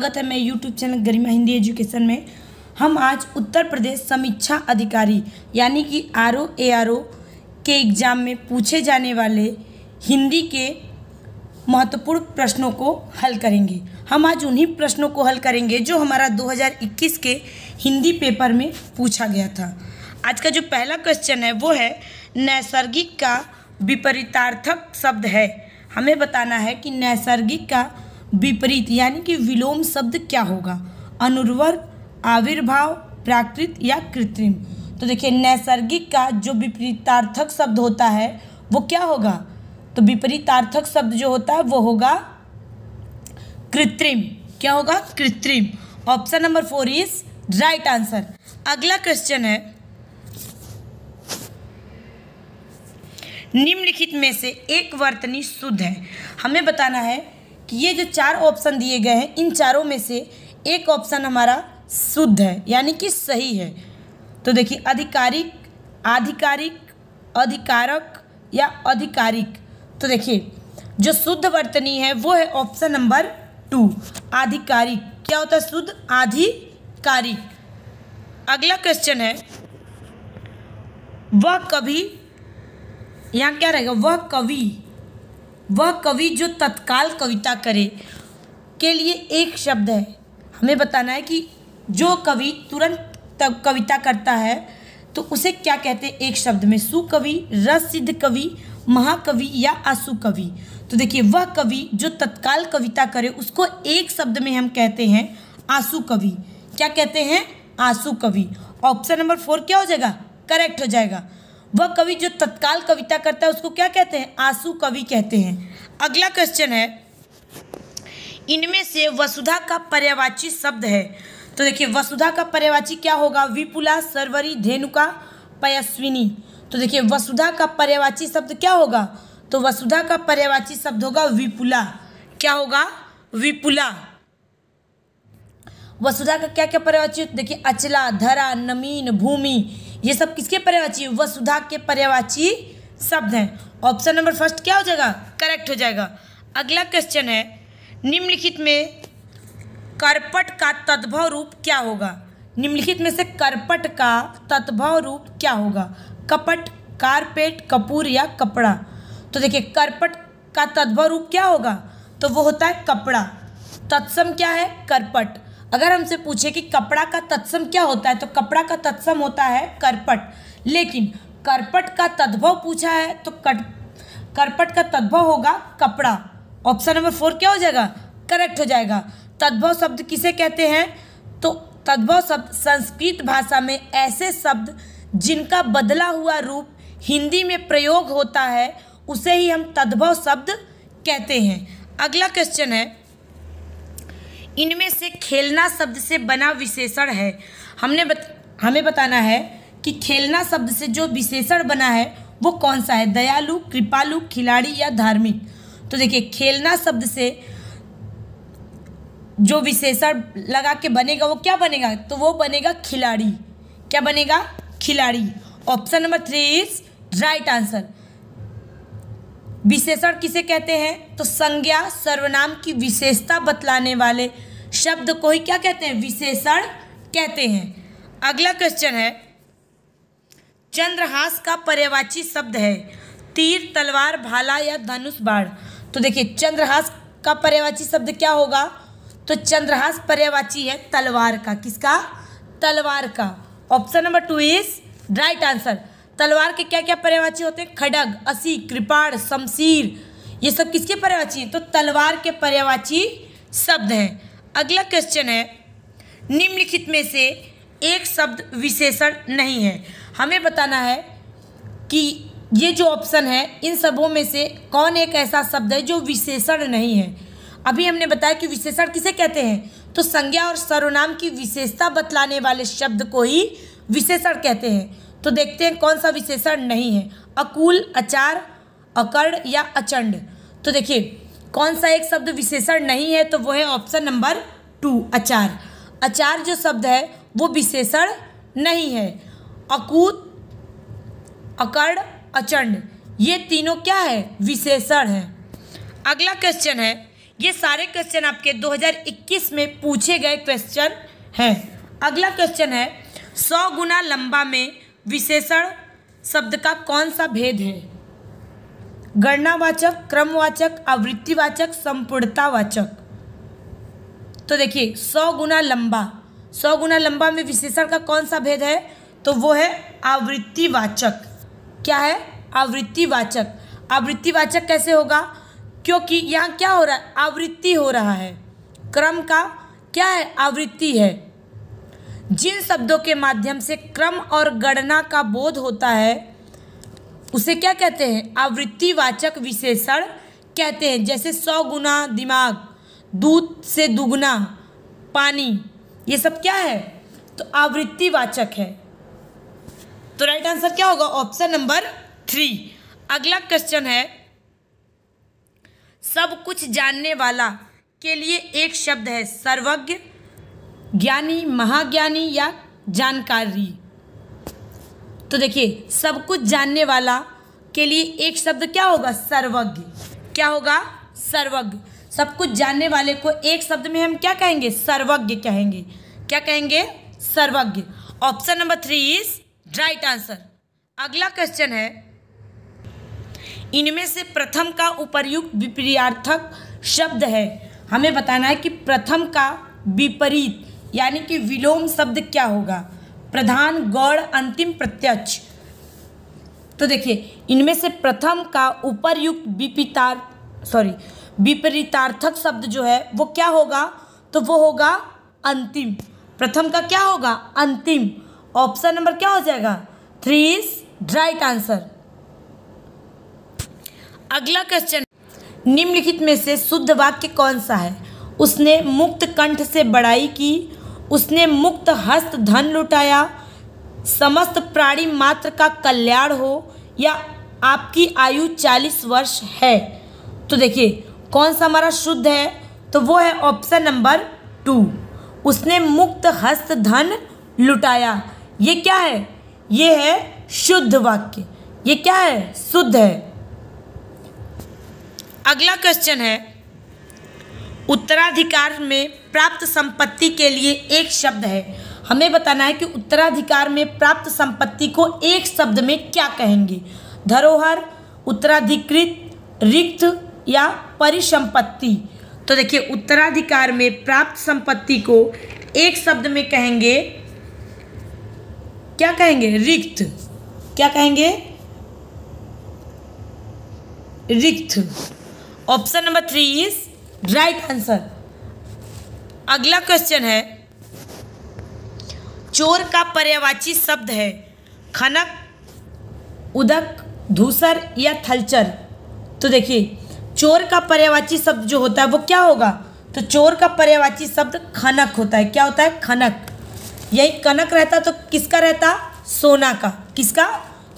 स्वागत है मैं यूट्यूब चैनल गरिमा हिंदी एजुकेशन में। हम आज उत्तर प्रदेश समीक्षा अधिकारी यानी कि आरओ एआरओ के एग्ज़ाम में पूछे जाने वाले हिंदी के महत्वपूर्ण प्रश्नों को हल करेंगे। हम आज उन्हीं प्रश्नों को हल करेंगे जो हमारा 2021 के हिंदी पेपर में पूछा गया था। आज का जो पहला क्वेश्चन है वो है नैसर्गिक का विपरीतार्थक शब्द है। हमें बताना है कि नैसर्गिक का विपरीत यानी कि विलोम शब्द क्या होगा। अनुर्वर, आविर्भाव, प्राकृत या कृत्रिम। तो देखिए नैसर्गिक का जो विपरीतार्थक शब्द होता है वो क्या होगा। तो विपरीतार्थक शब्द जो होता है वो होगा कृत्रिम। क्या होगा? कृत्रिम। Option number 4 is right answer. अगला क्वेश्चन है निम्नलिखित में से एक वर्तनी शुद्ध है। हमें बताना है कि ये जो 4 ऑप्शन दिए गए हैं इन चारों में से एक ऑप्शन हमारा शुद्ध है यानी कि सही है। तो देखिए आधिकारिक, आधिकारिक, अधिकारक या आधिकारिक। तो देखिए जो शुद्ध वर्तनी है वो है ऑप्शन नंबर 2 आधिकारिक। क्या होता है शुद्ध? आधिकारिक। अगला क्वेश्चन है वह कभी, यहाँ क्या रहेगा? वह कवि जो तत्काल कविता करे के लिए एक शब्द है। हमें बताना है कि जो कवि तुरंत तब कविता करता है तो उसे क्या कहते हैं एक शब्द में। सुकवि, रस सिद्ध कवि, महाकवि या आशु कवि। तो देखिए वह कवि जो तत्काल कविता करे उसको एक शब्द में हम कहते हैं आशु कवि। क्या कहते हैं? आशु कवि। ऑप्शन नंबर 4 क्या हो जाएगा? करेक्ट हो जाएगा। वह कवि जो तत्काल कविता करता है उसको क्या कहते हैं? आशु कवि कहते हैं। अगला क्वेश्चन है इनमें से वसुधा का पर्यायवाची शब्द है। तो देखिए वसुधा का पर्यायवाची क्या होगा? विपुला, सर्वरी, धेनुका, पयस्विनी। तो देखिए वसुधा का पर्यायवाची शब्द क्या होगा? तो वसुधा का पर्यायवाची शब्द होगा विपुला। क्या होगा? विपुला। वसुधा का क्या क्या पर्यायवाची? देखिए अचला, धरा, नमीन, भूमि, ये सब किसके पर्यायवाची? वसुधा के पर्यायवाची शब्द हैं। ऑप्शन नंबर 1 क्या हो जाएगा? करेक्ट हो जाएगा। अगला क्वेश्चन है निम्नलिखित में करपट का तद्भव रूप क्या होगा। निम्नलिखित में से करपट का तद्भव रूप क्या होगा? कपट, कारपेट, कपूर या कपड़ा। तो देखिए करपट का तद्भव रूप क्या होगा? तो वो होता है कपड़ा। तत्सम क्या है? करपट। अगर हमसे पूछे कि कपड़ा का तत्सम क्या होता है तो कपड़ा का तत्सम होता है करपट। लेकिन करपट का तद्भव पूछा है तो करपट का तद्भव होगा कपड़ा। ऑप्शन नंबर 4 क्या हो जाएगा? करेक्ट हो जाएगा। तद्भव शब्द किसे कहते हैं? तो तद्भव शब्द संस्कृत भाषा में ऐसे शब्द जिनका बदला हुआ रूप हिंदी में प्रयोग होता है उसे ही हम तद्भव शब्द कहते हैं। अगला क्वेश्चन है इनमें से खेलना शब्द से बना विशेषण है। हमें बताना है कि खेलना शब्द से जो विशेषण बना है वो कौन सा है? दयालु, कृपालु, खिलाड़ी या धार्मिक। तो देखिए खेलना शब्द से जो विशेषण लगा के बनेगा वो क्या बनेगा? तो वो बनेगा खिलाड़ी। क्या बनेगा? खिलाड़ी। Option number 3 is right answer. विशेषण किसे कहते हैं? तो संज्ञा, सर्वनाम की विशेषता बतलाने वाले शब्द को ही क्या कहते हैं? विशेषण कहते हैं। अगला क्वेश्चन है चंद्रहास का पर्यायवाची शब्द है। तीर, तलवार, भाला या धनुष, बाण। तो देखिए चंद्रहास का पर्यायवाची शब्द क्या होगा? तो चंद्रहास पर्यायवाची है तलवार का। किसका? तलवार का। Option number 2 is right answer. तलवार के क्या क्या पर्यायवाची होते हैं? खड्ग, असी, कृपाण, शमशीर, ये सब किसके पर्यायवाची हैं? तो तलवार के पर्यायवाची शब्द हैं। अगला क्वेश्चन है निम्नलिखित में से एक शब्द विशेषण नहीं है। हमें बताना है कि ये जो ऑप्शन है इन सबों में से कौन एक ऐसा शब्द है जो विशेषण नहीं है। अभी हमने बताया कि विशेषण किसे कहते हैं? तो संज्ञा और सर्वनाम की विशेषता बतलाने वाले शब्द को ही विशेषण कहते हैं। तो देखते हैं कौन सा विशेषण नहीं है। अकुल, अचार, अकर्ण या अचंड। तो देखिए कौन सा एक शब्द विशेषण नहीं है तो वो है ऑप्शन नंबर 2 अचार। अचार जो शब्द है वो विशेषण नहीं है। अकूत, अकर्ण, अचंड ये तीनों क्या है? विशेषण है। अगला क्वेश्चन है ये सारे क्वेश्चन आपके 2021 में पूछे गए क्वेश्चन हैं। अगला क्वेश्चन है 100 गुना लंबा में विशेषण शब्द का कौन सा भेद है? गणनावाचक, क्रमवाचक, आवृत्तिवाचक, संपूर्णतावाचक। तो देखिए 100 गुना लंबा में विशेषण का कौन सा भेद है? तो वो है आवृत्तिवाचक। क्या है? आवृत्तिवाचक। आवृत्तिवाचक कैसे होगा? क्योंकि यहाँ क्या हो रहा है? आवृत्ति हो रहा है। क्रम का क्या है? आवृत्ति है। जिन शब्दों के माध्यम से क्रम और गणना का बोध होता है उसे क्या कहते हैं? आवृत्तिवाचक विशेषण कहते हैं। जैसे 100 गुना दिमाग, दूध से दुगना पानी, ये सब क्या है? तो आवृत्तिवाचक है। तो राइट आंसर क्या होगा? Option number 3। अगला क्वेश्चन है सब कुछ जानने वाला के लिए एक शब्द है सर्वज्ञ, ज्ञानी, महाज्ञानी या जानकारी। तो देखिए सब कुछ जानने वाला के लिए एक शब्द क्या होगा? सर्वज्ञ। क्या होगा? सर्वज्ञ। सब कुछ जानने वाले को एक शब्द में हम क्या कहेंगे? सर्वज्ञ कहेंगे। क्या कहेंगे? सर्वज्ञ। Option number 3 is right answer. अगला क्वेश्चन है इनमें से प्रथम का उपर्युक्त विपरीतार्थक शब्द है। हमें बताना है कि प्रथम का विपरीत यानी कि विलोम शब्द क्या होगा? प्रधान, गौड़, अंतिम, प्रत्यक्ष। तो देखिए इनमें से प्रथम का उपर्युक्त विपरीतार्थक शब्द जो है वो क्या होगा? तो वो होगा अंतिम। प्रथम का क्या होगा? अंतिम। ऑप्शन नंबर क्या हो जाएगा? 3 इज राइट आंसर। अगला क्वेश्चन निम्नलिखित में से शुद्ध वाक्य कौन सा है? उसने मुक्त कंठ से बड़ाई की, उसने मुक्त हस्त धन लुटाया, समस्त प्राणी मात्र का कल्याण हो या आपकी आयु 40 वर्ष है। तो देखिए कौन सा हमारा शुद्ध है? तो वो है ऑप्शन नंबर 2, उसने मुक्त हस्त धन लुटाया। ये क्या है? ये है शुद्ध वाक्य। ये क्या है? शुद्ध है। अगला क्वेश्चन है उत्तराधिकार में प्राप्त संपत्ति के लिए एक शब्द है। हमें बताना है कि उत्तराधिकार में प्राप्त संपत्ति को एक शब्द में क्या कहेंगे? धरोहर, उत्तराधिकृत, रिक्त या परिसंपत्ति। तो देखिए उत्तराधिकार में प्राप्त संपत्ति को एक शब्द में कहेंगे, क्या कहेंगे? रिक्त। क्या कहेंगे? रिक्त। Option number 3 is right answer. अगला क्वेश्चन है चोर का पर्यायवाची शब्द है खनक, उदक, धूसर या थलचर। तो देखिए चोर का पर्यायवाची शब्द जो होता है वो क्या होगा? तो चोर का पर्यायवाची शब्द खनक होता है। क्या होता है? खनक। यही कनक रहता तो किसका रहता? सोना का। किसका?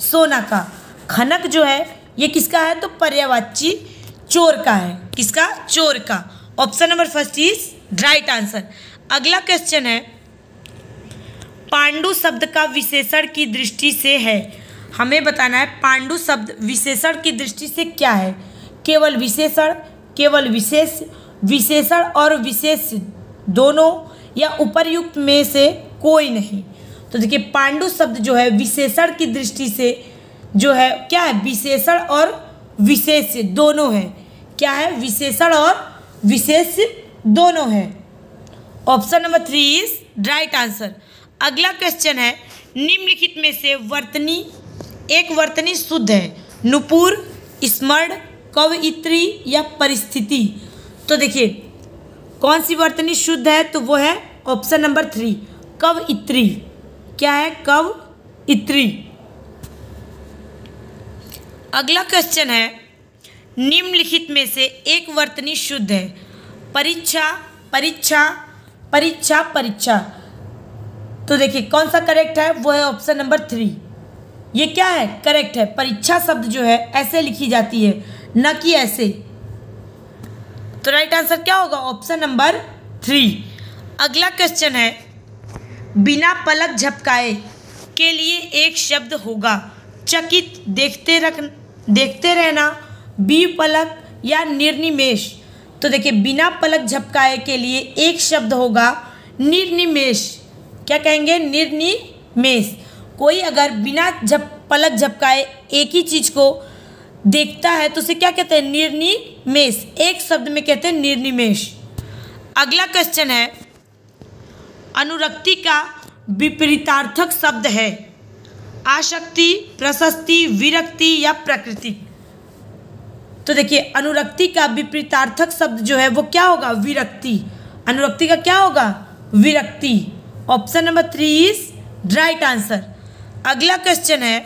सोना का। खनक जो है ये किसका है? तो पर्यायवाची चोर का है। किसका? चोर का। Option number 1 is right answer. अगला क्वेश्चन है पांडु शब्द का विशेषण की दृष्टि से है। हमें बताना है पांडु शब्द विशेषण की दृष्टि से क्या है? केवल विशेषण, केवल विशेष, विशेषण और विशेष दोनों या उपर्युक्त में से कोई नहीं। तो देखिए पांडु शब्द जो है विशेषण की दृष्टि से जो है क्या है? विशेषण और विशेष दोनों है। क्या है? विशेषण और विशेष दोनों है। Option number 3 is right answer. अगला क्वेश्चन है निम्नलिखित में से वर्तनी एक वर्तनी शुद्ध है? नुपुर, स्मरण, कवयित्री या परिस्थिति। तो देखिए कौन सी वर्तनी शुद्ध है? तो वो है ऑप्शन नंबर 3 कवयित्री। क्या है? कवयित्री। अगला क्वेश्चन है निम्नलिखित में से एक वर्तनी शुद्ध है? परीक्षा, परीक्षा, परीक्षा, परीक्षा। तो देखिए कौन सा करेक्ट है? वो है ऑप्शन नंबर 3। ये क्या है? करेक्ट है। परीक्षा शब्द जो है ऐसे लिखी जाती है, न कि ऐसे। तो राइट आंसर क्या होगा? Option number 3। अगला क्वेश्चन है बिना पलक झपकाए के लिए एक शब्द होगा चकित, देखते रहना, विपलक या निर्निमेष। तो देखिए बिना पलक झपकाए के लिए एक शब्द होगा निर्निमेष। क्या कहेंगे? निर्निमेष। कोई अगर बिना पलक झपकाए एक ही चीज को देखता है तो उसे क्या कहते हैं? निर्निमेष। एक शब्द में कहते हैं निर्निमेष। अगला क्वेश्चन है, अनुरक्ति का विपरीतार्थक शब्द है आसक्ति, प्रशस्ति, विरक्ति या प्रकृति। तो देखिए अनुरक्ति का विपरीतार्थक शब्द जो है वो क्या होगा? विरक्ति। अनुरक्ति का क्या होगा? विरक्ति। Option number 3 is right answer. अगला क्वेश्चन है,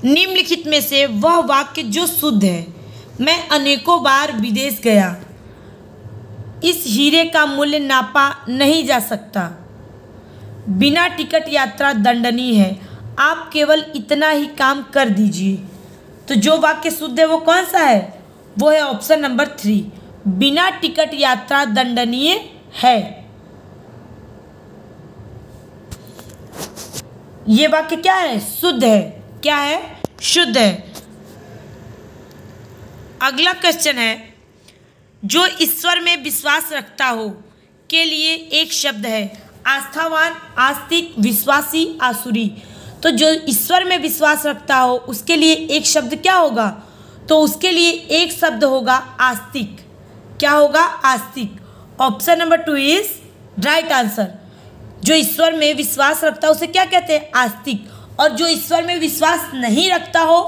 निम्नलिखित में से वह वाक्य जो शुद्ध है। मैं अनेकों बार विदेश गया, इस हीरे का मूल्य नापा नहीं जा सकता, बिना टिकट यात्रा दंडनीय है, आप केवल इतना ही काम कर दीजिए। तो जो वाक्य शुद्ध है वो कौन सा है? वो है ऑप्शन नंबर 3, बिना टिकट यात्रा दंडनीय है। ये वाक्य क्या है? शुद्ध है। क्या है? शुद्ध है। अगला क्वेश्चन है, जो ईश्वर में विश्वास रखता हो के लिए एक शब्द है आस्थावान, आस्तिक, विश्वासी, आसुरी। तो जो ईश्वर में विश्वास रखता हो उसके लिए एक शब्द क्या होगा? तो उसके लिए एक शब्द होगा आस्तिक। क्या होगा? आस्तिक। Option number 2 is right answer. जो ईश्वर में विश्वास रखता है उसे क्या कहते हैं? आस्तिक। और जो ईश्वर में विश्वास नहीं रखता हो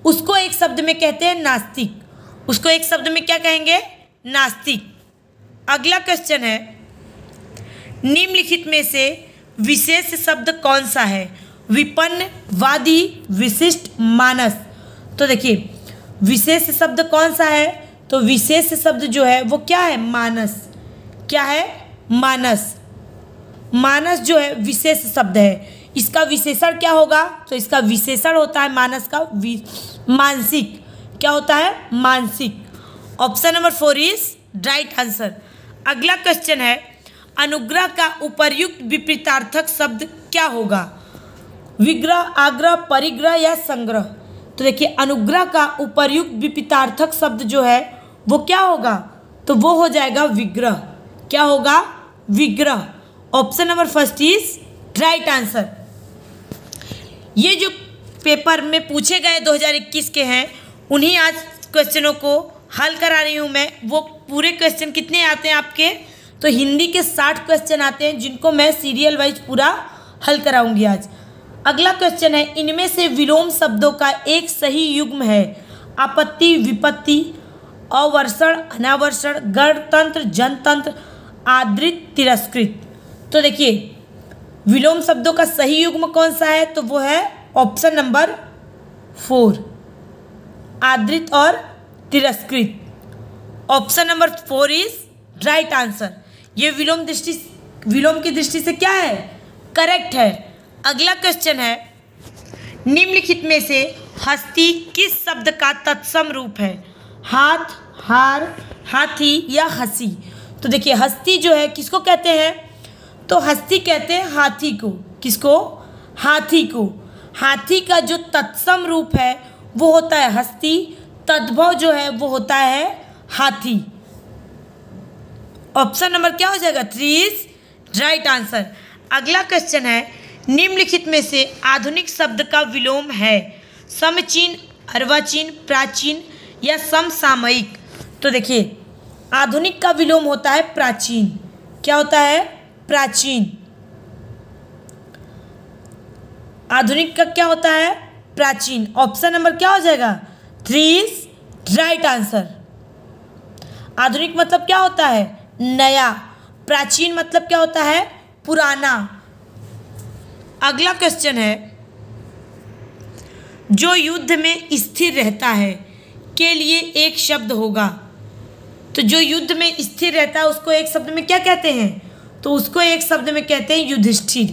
उसको एक शब्द में कहते हैं नास्तिक। उसको एक शब्द में क्या कहेंगे? नास्तिक। अगला क्वेश्चन है, निम्नलिखित में से विशेष शब्द कौन सा है? विपन्न, वादी, विशिष्ट, मानस। तो देखिए विशेष शब्द कौन सा है? तो विशेष शब्द जो है वो क्या है? मानस। क्या है? मानस। मानस जो है विशेष शब्द है। इसका विशेषण क्या होगा? तो इसका विशेषण होता है मानस का मानसिक। क्या होता है? मानसिक। Option number 4 is right answer. अगला क्वेश्चन है, अनुग्रह का उपर्युक्त विपरीतार्थक शब्द क्या होगा? विग्रह, आग्रह, परिग्रह या संग्रह। तो देखिए अनुग्रह का उपर्युक्त विपरीतार्थक शब्द जो है वो क्या होगा? तो वो हो जाएगा विग्रह। क्या होगा? विग्रह। Option number 1 is right answer. ये जो पेपर में पूछे गए 2021 के हैं उन्हीं आज क्वेश्चनों को हल करा रही हूँ मैं। वो पूरे क्वेश्चन कितने आते हैं आपके? तो हिंदी के 60 क्वेश्चन आते हैं जिनको मैं सीरियल वाइज पूरा हल कराऊंगी आज। अगला क्वेश्चन है, इनमें से विलोम शब्दों का एक सही युग्म है आपत्ति, विपत्ति, अवर्षण, अनावर्षण, गणतंत्र, जनतंत्र, आदृत, तिरस्कृत। तो देखिए विलोम शब्दों का सही युग्म कौन सा है? तो वो है ऑप्शन नंबर 4, आदृत और तिरस्कृत। Option number 4 is right answer. ये विलोम की दृष्टि से क्या है? करेक्ट है। अगला क्वेश्चन है, निम्नलिखित में से हस्ती किस शब्द का तत्सम रूप है? हाथ, हार, हाथी या हंसी। तो देखिए हस्ती जो है किसको कहते हैं? तो हस्ती कहते हैं हाथी को। किसको? हाथी को। हाथी का जो तत्सम रूप है वो होता है हस्ती, तद्भव जो है वो होता है हाथी। ऑप्शन नंबर क्या हो जाएगा? 3 इज राइट आंसर। अगला क्वेश्चन है, निम्नलिखित में से आधुनिक शब्द का विलोम है समचीन, अर्वाचीन, प्राचीन या समसामयिक। तो देखिए आधुनिक का विलोम होता है प्राचीन। क्या होता है? प्राचीन। आधुनिक का क्या होता है? प्राचीन। ऑप्शन नंबर क्या हो जाएगा? 3 इज राइट आंसर। आधुनिक मतलब क्या होता है? नया। प्राचीन मतलब क्या होता है? पुराना। अगला क्वेश्चन है, जो युद्ध में स्थिर रहता है के लिए एक शब्द होगा। तो जो युद्ध में स्थिर रहता है उसको एक शब्द में क्या कहते हैं? तो उसको एक शब्द में कहते हैं युधिष्ठिर।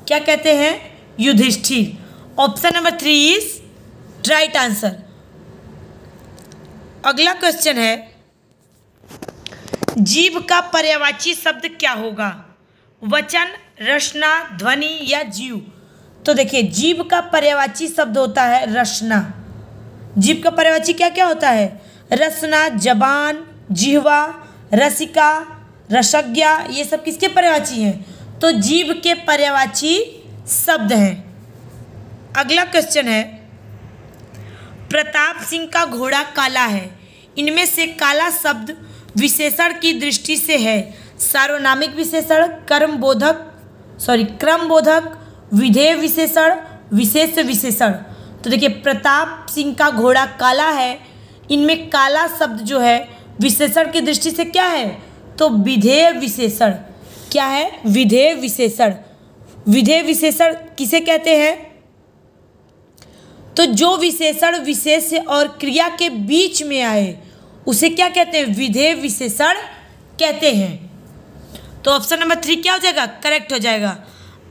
क्या कहते हैं? Yudhishthir. Option number 3 is right answer. अगला क्वेश्चन है, जीव का पर्यायवाची शब्द क्या होगा? वचन, रचना, ध्वनि या जीव। तो देखिए जीव का पर्यायवाची शब्द होता है रचना। जीव का पर्यायवाची क्या क्या होता है? रचना, जबान, जिह्वा, रसिका, रसज्ञा, ये सब किसके पर्यायवाची हैं? तो जीभ के पर्यायवाची शब्द हैं। अगला क्वेश्चन है, प्रताप सिंह का घोड़ा काला है, इनमें से काला शब्द विशेषण की दृष्टि से है सार्वनामिक विशेषण, क्रमबोधक, विधेय विशेषण, विशेष विशेषण। तो देखिए, प्रताप सिंह का घोड़ा काला है, इनमें काला शब्द जो है विशेषण की दृष्टि से क्या है? तो विधेय विशेषण। क्या है? विधेय विशेषण। विधेय विशेषण किसे कहते हैं? तो जो विशेषण विशेष्य और क्रिया के बीच में आए उसे क्या कहते हैं? विधेय विशेषण कहते हैं। तो ऑप्शन नंबर 3 क्या हो जाएगा? करेक्ट हो जाएगा।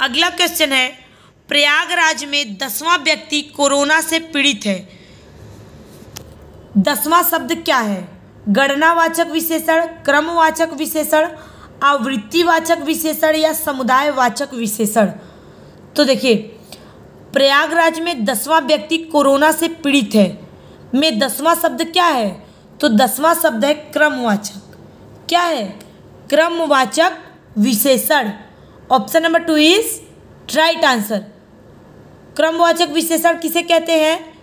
अगला क्वेश्चन है, प्रयागराज में 10वां व्यक्ति कोरोना से पीड़ित है, 10वां शब्द क्या है? गणनावाचक विशेषण, क्रमवाचक विशेषण, आवृत्तिवाचक विशेषण या समुदायवाचक विशेषण। तो देखिए, प्रयागराज में 10वां व्यक्ति कोरोना से पीड़ित है में 10वां शब्द क्या है? तो 10वां शब्द है क्रमवाचक। क्या है? क्रमवाचक विशेषण। Option number 2 is right answer. क्रमवाचक विशेषण किसे कहते हैं?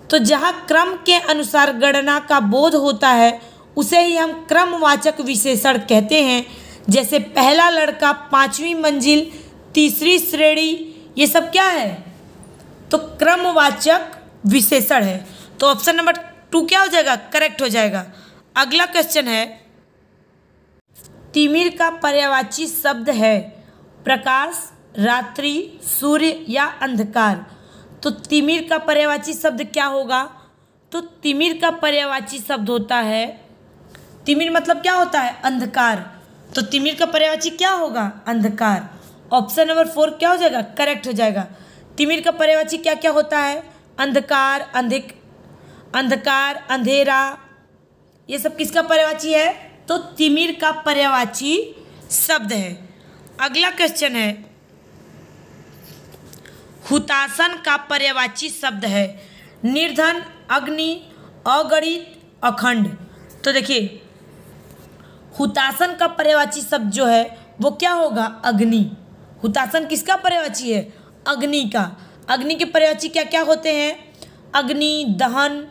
तो जहाँ क्रम के अनुसार गणना का बोध होता है उसे ही हम क्रमवाचक विशेषण कहते हैं। जैसे पहला लड़का, 5वीं मंजिल, तीसरी श्रेणी, ये सब क्या है? तो क्रमवाचक विशेषण है। तो ऑप्शन नंबर 2 क्या हो जाएगा? करेक्ट हो जाएगा। अगला क्वेश्चन है, तिमिर का पर्यायवाची शब्द है प्रकाश, रात्रि, सूर्य या अंधकार। तो तिमिर का पर्यायवाची शब्द क्या होगा? तो तिमिर का पर्यायवाची शब्द होता है, तिमिर मतलब क्या होता है? अंधकार। तो तिमिर का पर्यायवाची क्या होगा? अंधकार। ऑप्शन नंबर 4 क्या हो जाएगा? करेक्ट हो जाएगा। तिमिर का पर्यायवाची क्या क्या होता है? अंधकार, अंधकार, अंधेरा, ये सब किसका पर्यायवाची है? तो तिमिर का पर्यायवाची शब्द है। अगला क्वेश्चन है, हुतासन का पर्यायवाची शब्द है निर्धन, अग्नि, अगणित, अखंड। तो देखिए, हुतासन का पर्यायवाची शब्द जो है वो क्या होगा? अग्नि। हुतासन किसका पर्यायवाची है? अग्नि का। अग्नि के पर्यायवाची क्या क्या होते हैं? अग्नि, दहन,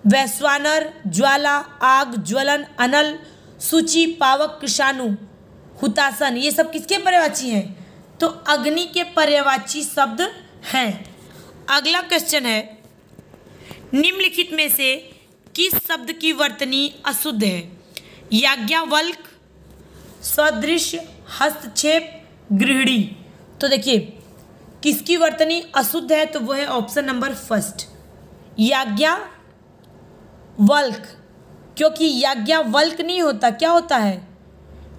वैश्वानर, ज्वाला, आग, ज्वलन, अनल, सूची, पावक, कृषाणु, हुतासन, ये सब किसके पर्यायवाची हैं? तो अग्नि के पर्यायवाची शब्द हैं। अगला क्वेश्चन है, निम्नलिखित में से किस शब्द की वर्तनी अशुद्ध है? याज्ञवल्क, सदृश, हस्तक्षेप, गृहिणी। तो देखिए, किसकी वर्तनी अशुद्ध है? तो वो है ऑप्शन नंबर 1 याज्ञवल्क, क्योंकि याज्ञवल्क नहीं होता, क्या होता है?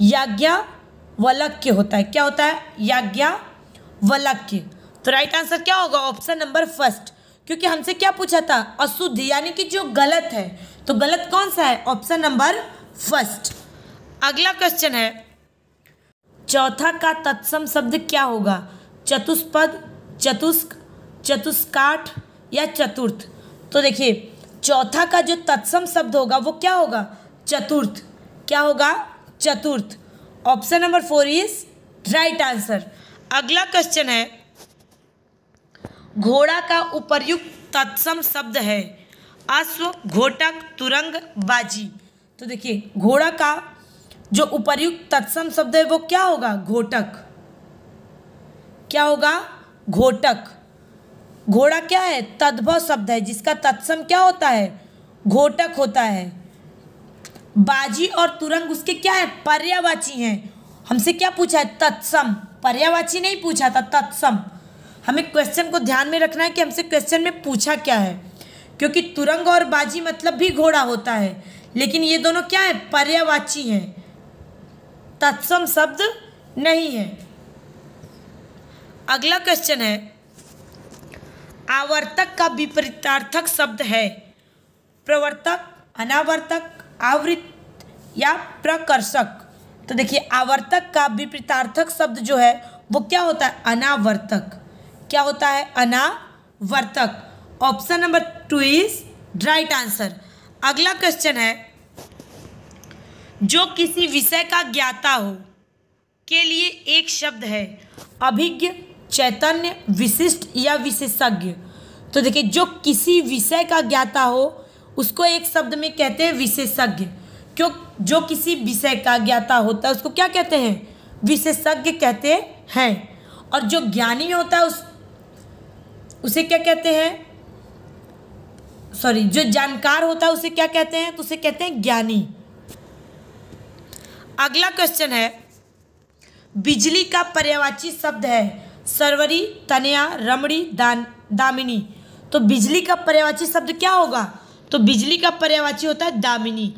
याज्ञवल्क्य होता है। क्या होता है? याज्ञवल्क्य। तो राइट आंसर क्या होगा? ऑप्शन नंबर 1, क्योंकि हमसे क्या पूछा था? अशुद्ध, यानी कि जो गलत है। तो गलत कौन सा है? Option number 1। अगला क्वेश्चन है, चौथा का तत्सम शब्द क्या होगा? चतुष्पद, चतुष्क, चतुष्काठ या चतुर्थ। तो देखिए, चौथा का जो तत्सम शब्द होगा वो क्या होगा? चतुर्थ। क्या होगा? चतुर्थ। Option number 4 is right answer. अगला क्वेश्चन है, घोड़ा का उपर्युक्त तत्सम शब्द है अश्व, घोटक, तुरंग, बाजी। तो देखिए, घोड़ा का जो उपर्युक्त तत्सम शब्द है वो क्या होगा? घोटक। क्या होगा? घोटक। घोड़ा क्या है? तद्भव शब्द है जिसका तत्सम क्या होता है? घोटक होता है। बाजी और तुरंग उसके क्या है? पर्यायवाची हैं। हमसे क्या पूछा है? तत्सम। पर्यायवाची नहीं पूछा था, तत्सम। हमें क्वेश्चन को ध्यान में रखना है कि हमसे क्वेश्चन में पूछा क्या है, क्योंकि तुरंग और बाजी मतलब भी घोड़ा होता है, लेकिन ये दोनों क्या है? पर्यायवाची हैं, तत्सम शब्द नहीं है। अगला क्वेश्चन है, आवर्तक का विपरीतार्थक शब्द है प्रवर्तक, अनावर्तक, आवृत या प्रकर्षक। तो देखिए, आवर्तक का विपरीतार्थक शब्द जो है वो क्या होता है? अनावर्तक। क्या होता है? अनावर्तक। Option number 2 is right answer. अगला क्वेश्चन है, जो किसी विषय का ज्ञाता हो के लिए एक शब्द है, अभिज्ञ, चैतन्य, विशिष्ट या विशेषज्ञ। तो देखिए, जो किसी विषय का ज्ञाता हो उसको एक शब्द में कहते हैं विशेषज्ञ। क्यों? जो किसी विषय का ज्ञाता होता है उसको क्या कहते हैं? विशेषज्ञ कहते हैं। और जो ज्ञानी होता है उसे क्या कहते हैं? जो जानकार होता है उसे क्या कहते हैं? तो उसे कहते हैं ज्ञानी। अगला क्वेश्चन है, बिजली का पर्यायवाची शब्द है सरवरी, तनया, रमणी, दामिनी। तो बिजली का पर्यायवाची शब्द क्या होगा? तो बिजली का पर्यायवाची होता है दामिनी।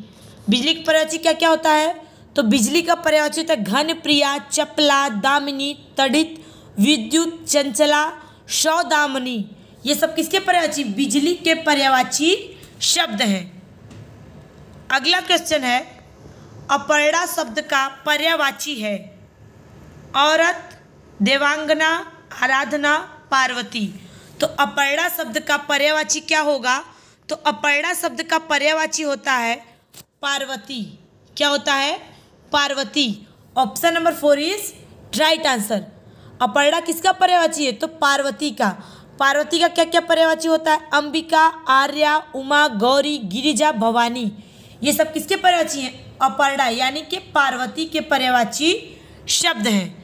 बिजली का पर्यायवाची क्या क्या होता है? तो बिजली का पर्यायवाची होता है घन, प्रिया, चपला, दामिनी, तड़ित, विद्युत, चंचला, सौदामिनी। ये सब किसके पर्यायवाची? बिजली के पर्यायवाची शब्द हैं। अगला क्वेश्चन है, अपर्णा शब्द का पर्यायवाची है औरत, देवांगना, आराधना, पार्वती। तो अपर्णा शब्द का पर्यायवाची क्या होगा? तो अपर्णा शब्द का पर्यायवाची होता है पार्वती। क्या होता है? Parvati. Option number 4 is right answer. Aparna किसका पर्यायवाची है? तो पार्वती का। पार्वती का क्या क्या पर्यायवाची होता है? अंबिका, आर्या, उमा, गौरी, गिरिजा, भवानी। ये सब किसके पर्यायवाची हैं? अपर्णा यानी कि पार्वती के पर्यायवाची शब्द हैं।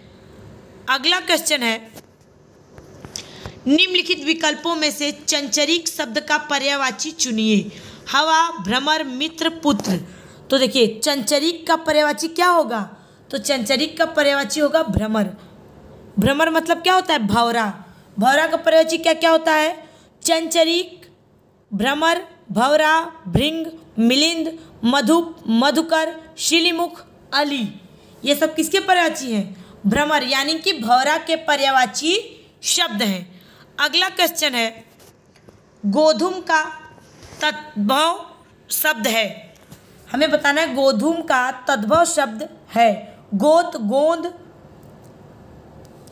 अगला क्वेश्चन है, निम्नलिखित विकल्पों में से चंचरीक शब्द का पर्यायवाची चुनिए। हवा, भ्रमर, मित्र, पुत्र। तो देखिए, चंचरीक का पर्यायवाची क्या होगा? तो चंचरीक का पर्यायवाची होगा भ्रमर। भ्रमर मतलब क्या होता है? भंवरा। भंवरा का पर्यायवाची क्या क्या होता है? चंचरीक, भ्रमर, भंवरा, भृंग, मिलिंद, मधुप, मधुकर, शिलीमुख, अली। ये सब किसके पर्यायवाची हैं? भ्रमर यानी कि भंवरा के पर्यायवाची शब्द हैं। अगला क्वेश्चन है, गोधूम का तद्भव शब्द है। हमें बताना है गोधूम का तद्भव शब्द है गोत, गोंद,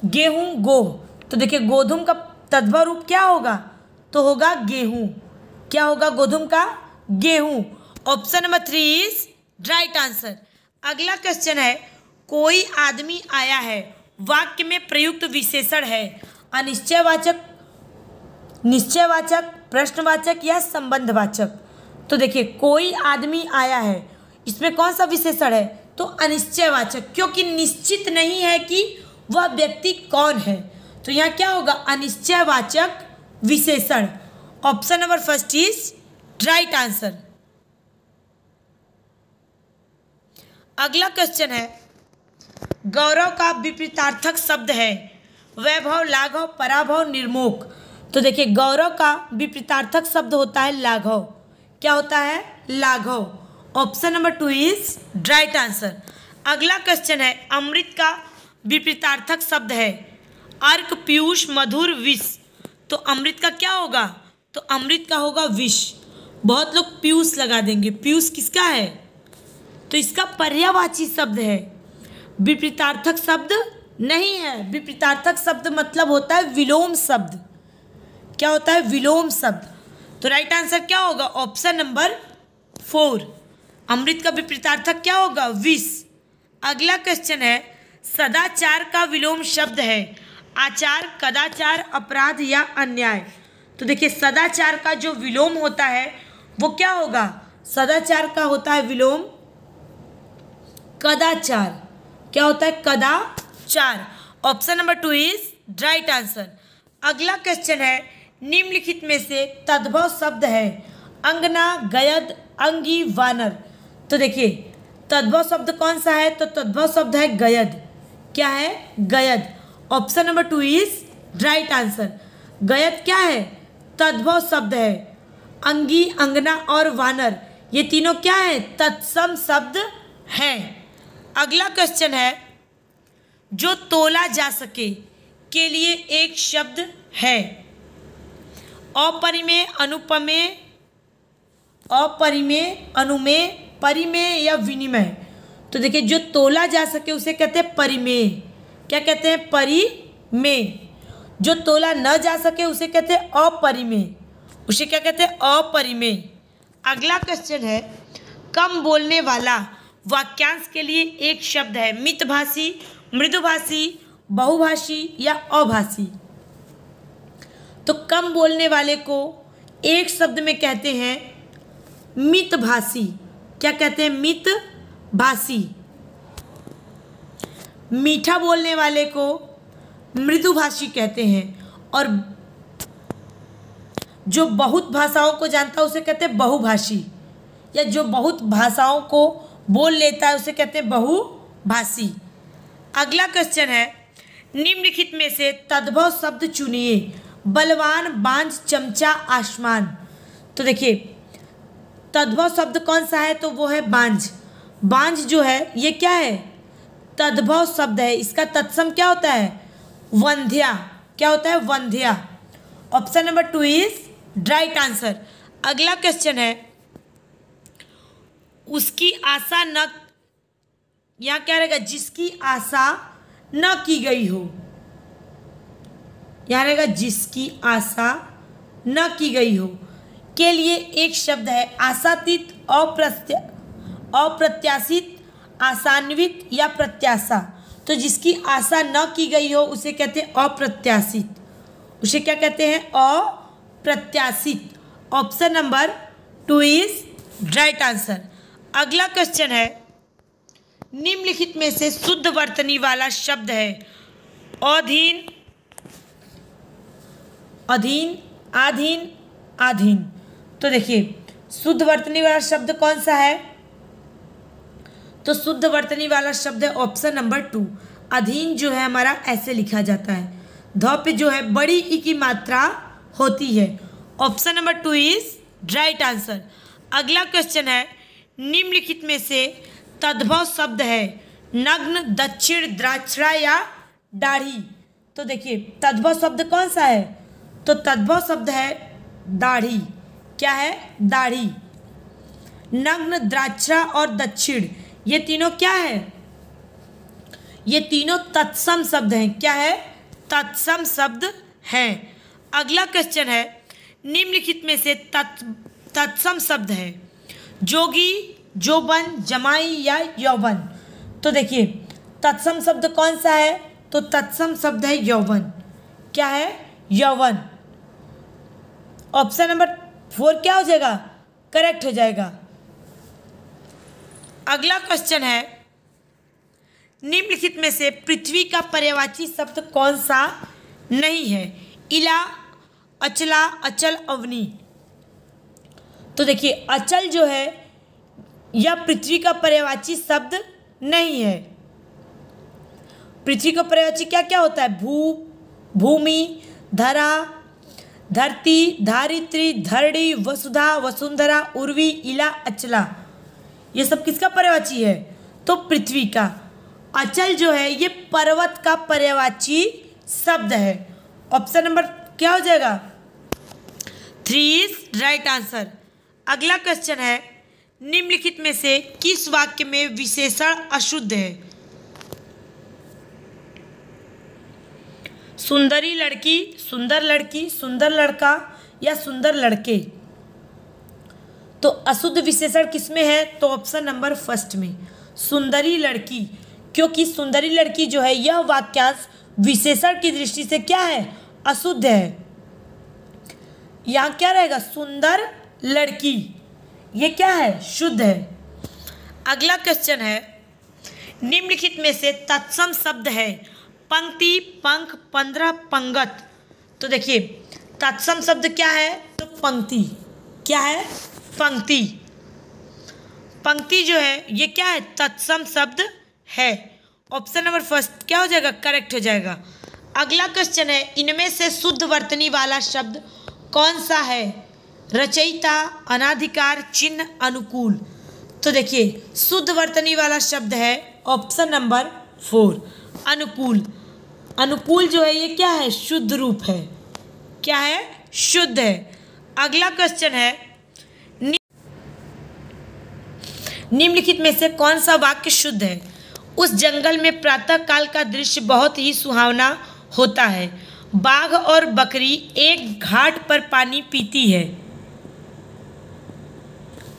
गेहूं, गोह। तो देखिए, गोधूम का तद्भव रूप क्या होगा? तो होगा गेहूं। क्या होगा गोधूम का? गेहूं। Option number 3 is right answer. अगला क्वेश्चन है, कोई आदमी आया है वाक्य में प्रयुक्त विशेषण है अनिश्चयवाचक, निश्चयवाचक, प्रश्नवाचक या संबंधवाचक। तो देखिए, कोई आदमी आया है, इसमें कौन सा विशेषण है? तो अनिश्चयवाचक, क्योंकि निश्चित नहीं है कि वह व्यक्ति कौन है। तो यहाँ क्या होगा? अनिश्चयवाचक विशेषण। Option number 1 is right answer. अगला क्वेश्चन है, गौरव का विपरीतार्थक शब्द है वैभव, लाघव, पराभव, निर्मोक। तो देखिए, गौरव का विपरीतार्थक शब्द होता है लाघव। क्या होता है? लाघव। Option number 2 is right answer. अगला क्वेश्चन है, अमृत का विपरीतार्थक शब्द है अर्क, पीयूष, मधुर, विष। तो अमृत का क्या होगा? तो अमृत का होगा विष। बहुत लोग पीयूष लगा देंगे, पीयूष किसका है? तो इसका पर्यायवाची शब्द है, विपरीतार्थक शब्द नहीं है। विपरीतार्थक शब्द मतलब होता है विलोम शब्द। क्या होता है? विलोम शब्द। तो राइट आंसर क्या होगा? Option number 4। अमृत का विपरीतार्थक क्या होगा? विष। अगला क्वेश्चन है, सदाचार का विलोम शब्द है आचार, कदाचार, अपराध या अन्याय। तो देखिए, सदाचार का जो विलोम होता है वो क्या होगा? सदाचार का होता है विलोम कदाचार। क्या होता है? कदाचार। Option number 2 is right answer. अगला क्वेश्चन है, निम्नलिखित में से तद्भव शब्द है अंगना, गयद, अंगी, वानर। तो देखिए, तद्भव शब्द कौन सा है? तो तद्भव शब्द है गयद। क्या है? गयद। Option number 2 is right answer. गयद क्या है? तद्भव शब्द है। अंगी, अंगना और वानर ये तीनों क्या है? तत्सम शब्द हैं। अगला क्वेश्चन है, जो तोला जा सके के लिए एक शब्द है अपरिमेय, अनुपमेय, अपरिमेय, अनुमेय, परिमेय या विनिमय। तो देखिए, जो तोला जा सके उसे कहते हैं परिमेय। क्या कहते हैं? परिमेय। जो तोला न जा सके उसे कहते हैं अपरिमेय। उसे क्या कहते हैं? अपरिमेय। अगला क्वेश्चन है, कम बोलने वाला वाक्यांश के लिए एक शब्द है, मितभाषी, मृदुभाषी, बहुभाषी या अभाषी। तो कम बोलने वाले को एक शब्द में कहते हैं मितभाषी। क्या कहते हैं? मितभाषी। मीठा बोलने वाले को मृदुभाषी कहते हैं, और जो बहुत भाषाओं को जानता है उसे कहते हैं बहुभाषी, या जो बहुत भाषाओं को बोल लेता है उसे कहते हैं बहुभाषी। अगला क्वेश्चन है, निम्नलिखित में से तद्भव शब्द चुनिए, बलवान, बांझ, चमचा, आसमान। तो देखिए तद्भव शब्द कौन सा है? तो वो है बांझ। बांझ जो है ये क्या है? तद्भव शब्द है। इसका तत्सम क्या होता है? वंध्या। क्या होता है? वंध्या। Option number 2 is right answer. अगला क्वेश्चन है, उसकी आशा न, यहाँ क्या रहेगा? जिसकी आशा न की गई हो। यहाँ रहेगा जिसकी आशा न की गई हो के लिए एक शब्द है, आशातीत, अप्रत्याशित, आशान्वित या प्रत्याशा। तो जिसकी आशा न की गई हो उसे कहते हैं अप्रत्याशित। उसे क्या कहते हैं? अप्रत्याशित। Option number 2 is right answer. अगला क्वेश्चन है, निम्नलिखित में से शुद्ध वर्तनी वाला शब्द है, अधीन, अधीन, आधीन, आधीन। तो देखिए शुद्ध वर्तनी वाला शब्द कौन सा है? तो शुद्ध वर्तनी वाला शब्द है ऑप्शन नंबर 2। अधीन जो है हमारा ऐसे लिखा जाता है, ध पे जो है बड़ी ई की मात्रा होती है। Option number 2 is right answer. अगला क्वेश्चन है, निम्नलिखित में से तद्भव शब्द है, नग्न, दक्षिण, द्राक्षरा या दाढ़ी। तो देखिए तद्भव शब्द कौन सा है? तो तद्भव शब्द है दाढ़ी। क्या है? दाढ़ी। नग्न, द्राक्षरा और दक्षिण ये तीनों क्या है? ये तीनों तत्सम शब्द हैं। क्या है? तत्सम शब्द हैं। अगला क्वेश्चन है, निम्नलिखित में से तत्सम शब्द है, जोगी, जोबन, जमाई या यौवन। तो देखिए तत्सम शब्द कौन सा है? तो तत्सम शब्द है यौवन। क्या है? यौवन। ऑप्शन नंबर 4 क्या हो जाएगा? करेक्ट हो जाएगा। अगला क्वेश्चन है, निम्नलिखित में से पृथ्वी का पर्यायवाची शब्द कौन सा नहीं है? इला, अचला, अचल, अवनी। तो देखिए अचल जो है यह पृथ्वी का पर्यायवाची शब्द नहीं है। पृथ्वी का पर्यायवाची क्या क्या होता है? भू, भूमि, धरा, धरती, धारित्री, धरणी, वसुधा, वसुंधरा, उर्वी, इला, अचला। ये सब किसका पर्यायवाची है? तो पृथ्वी का। अचल जो है ये पर्वत का पर्यायवाची शब्द है। ऑप्शन नंबर क्या हो जाएगा? 3 इज राइट आंसर। अगला क्वेश्चन है, निम्नलिखित में से किस वाक्य में विशेषण अशुद्ध है? सुंदरी लड़की, सुंदर लड़की, सुंदर लड़का या सुंदर लड़के। तो अशुद्ध विशेषण किसमें है? तो ऑप्शन नंबर 1 में, सुंदरी लड़की। क्योंकि सुंदरी लड़की जो है यह वाक्यांश विशेषण की दृष्टि से क्या है? अशुद्ध है। यहाँ क्या रहेगा? सुंदर लड़की। ये क्या है? शुद्ध है। अगला क्वेश्चन है, निम्नलिखित में से तत्सम शब्द है, पंक्ति, पंख, 15, पंगत। तो देखिए तत्सम शब्द क्या है? तो पंक्ति। क्या है? पंक्ति। पंक्ति जो है ये क्या है? तत्सम शब्द है। ऑप्शन नंबर 1 क्या हो जाएगा? करेक्ट हो जाएगा। अगला क्वेश्चन है, इनमें से शुद्ध वर्तनी वाला शब्द कौन सा है? रचयिता, अनाधिकार, चिन्ह, अनुकूल। तो देखिए शुद्ध वर्तनी वाला शब्द है ऑप्शन नंबर 4, अनुकूल। अनुकूल जो है ये क्या है? शुद्ध रूप है। क्या है? शुद्ध है। अगला क्वेश्चन है, निम्नलिखित में से कौन सा वाक्य शुद्ध है? उस जंगल में प्रातः काल का दृश्य बहुत ही सुहावना होता है, बाघ और बकरी एक घाट पर पानी पीती है।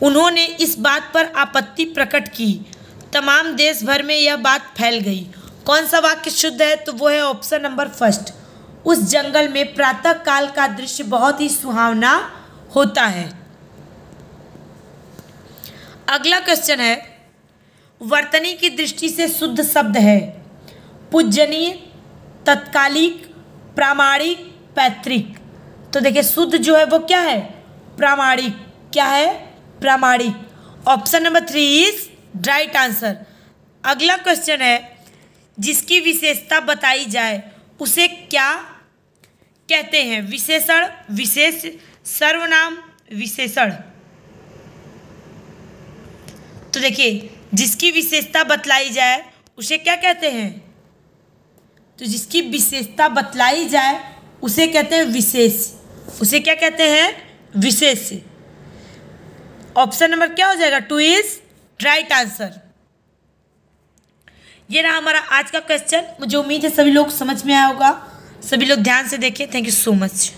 उन्होंने इस बात पर आपत्ति प्रकट की। तमाम देश भर में यह बात फैल गई। कौन सा वाक्य शुद्ध है? तो वो है ऑप्शन नंबर फर्स्ट। उस जंगल में प्रातः काल का दृश्य बहुत ही सुहावना होता है। अगला क्वेश्चन है, वर्तनी की दृष्टि से शुद्ध शब्द है पूजनीय, तत्कालिक, प्रामाणिक, पैतृक। तो देखिए शुद्ध जो है वो क्या है? प्रामाणिक। क्या है? प्रामाणिक। Option number 3 is right answer. अगला क्वेश्चन है, जिसकी विशेषता बताई जाए उसे क्या कहते हैं? विशेषण, विशेष, सर्वनाम, विशेषण। तो देखिए जिसकी विशेषता बतलाई जाए उसे क्या कहते हैं? तो जिसकी विशेषता बतलाई जाए उसे कहते हैं विशेष। उसे क्या कहते हैं? विशेष। ऑप्शन नंबर क्या हो जाएगा? 2 इज राइट आंसर। ये रहा हमारा आज का क्वेश्चन। मुझे उम्मीद है सभी लोग समझ में आया होगा। सभी लोग ध्यान से देखें। Thank you so much.